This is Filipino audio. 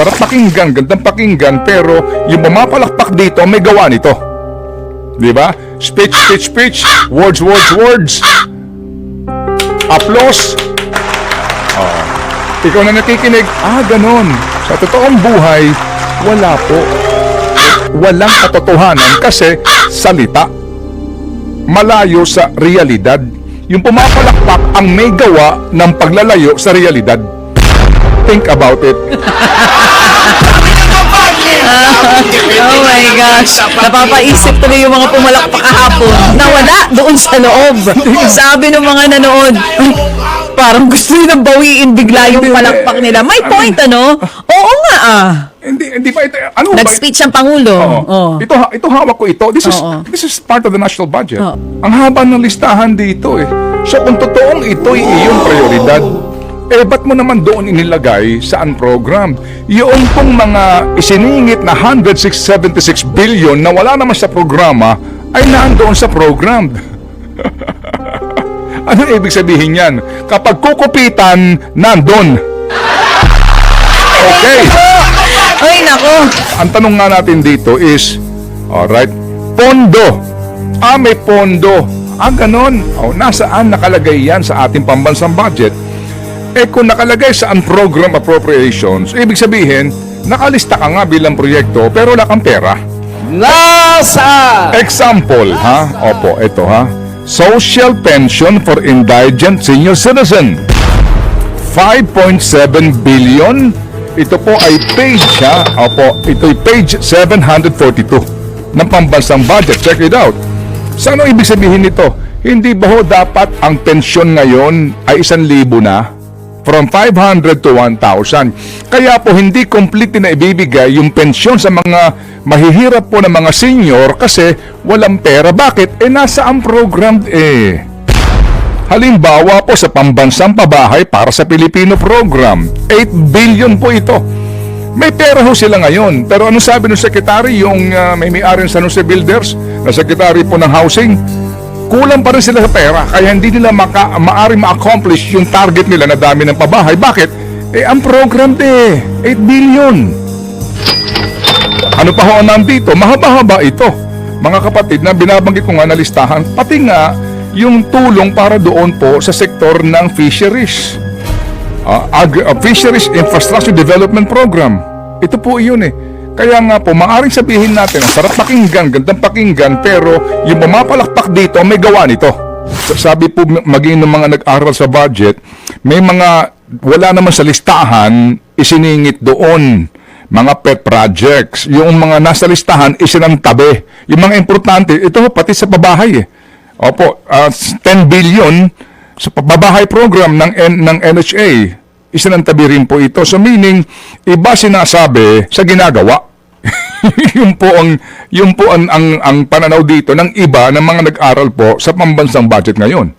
sarap pakinggan, gandang pakinggan, pero yung pumapalakpak dito, may gawa nito. Di ba? Speech, speech, speech, words, words, words. Applause. Ikaw na nakikinig, ganon. Sa totoong buhay, wala po. Walang katotohanan kasi salita. Malayo sa realidad. Yung pumapalakpak ang may gawa ng paglalayo sa realidad. Think about it. Oh my gosh. Napapaisip tuloy yung mga pumalakpak kahapon na wala doon sa loob. Sabi ng mga nanood, "Ay, parang gusto nilang bawiin bigla yung palakpak nila." May point, ano? Oo nga Hindi ba ito? Ano ba? Nag-speech ang Pangulo. Oh. Ito hawak ko ito. This is part of the national budget. Ang haba ng listahan dito eh. So kung totoong ito'y iyong prioridad, ba't mo naman doon inilagay sa unprogrammed? Yung pong mga isiningit na 176 billion na wala naman sa programa ay nandoon sa programmed. Ano ibig sabihin yan? Kapag kukupitan, nandun. Okay. Ay, nako. Ang tanong nga natin dito is, alright, pondo. May pondo. Ganon. Nasaan nakalagay yan sa ating pambansang budget? Kung nakalagay sa unprogrammed appropriations, ibig sabihin, nakalista ka nga bilang proyekto pero wala kang pera. Nasa! Example, Opo, ito Social pension for indigent senior citizen. 5.7 billion. Ito po ay page, Opo, ito'y page 742 ng pambansang budget. Check it out. So, ano ibig sabihin nito? Hindi ba ho dapat ang pensyon ngayon ay 1,000 na? From 500 to 1,000. Kaya po hindi complete na ibibigay yung pensyon sa mga mahihirap po na mga senior kasi walang pera. Bakit? Nasa ang program Halimbawa po sa pambansang pabahay para sa Pilipino program, 8 billion po ito. May pera ho sila ngayon. Pero ano sabi ng sekretary, yung may-ari ng San Jose Builders, na sekretary po ng housing, kulang pa rin sila sa pera. Kaya hindi nila maaari ma-accomplish yung target nila na dami ng pabahay. Bakit? Ang program 8 billion. Ano pa ho nandito? Mahaba-haba ito. Mga kapatid, na binabanggit ko nga na listahan, pati nga yung tulong para doon po sa sektor ng fisheries. Fisheries Infrastructure Development Program. Ito po iyon Kaya nga po, maaaring sabihin natin, sarap pakinggan, gandang pakinggan, pero yung pumapalakpak dito, may gawa nito. Sabi po maging ng mga nag-aral sa budget, may mga wala naman sa listahan, isiningit doon. Mga pet projects. Yung mga nasa listahan, isinantabi. Yung mga importante, ito pati sa pabahay Opo, 10 billion sa pabahay program ng NHA. Isinantabi rin po ito. So meaning, iba sinasabi sa ginagawa. Yung po ang pananaw dito ng iba ng mga nag-aral po sa pambansang budget ngayon.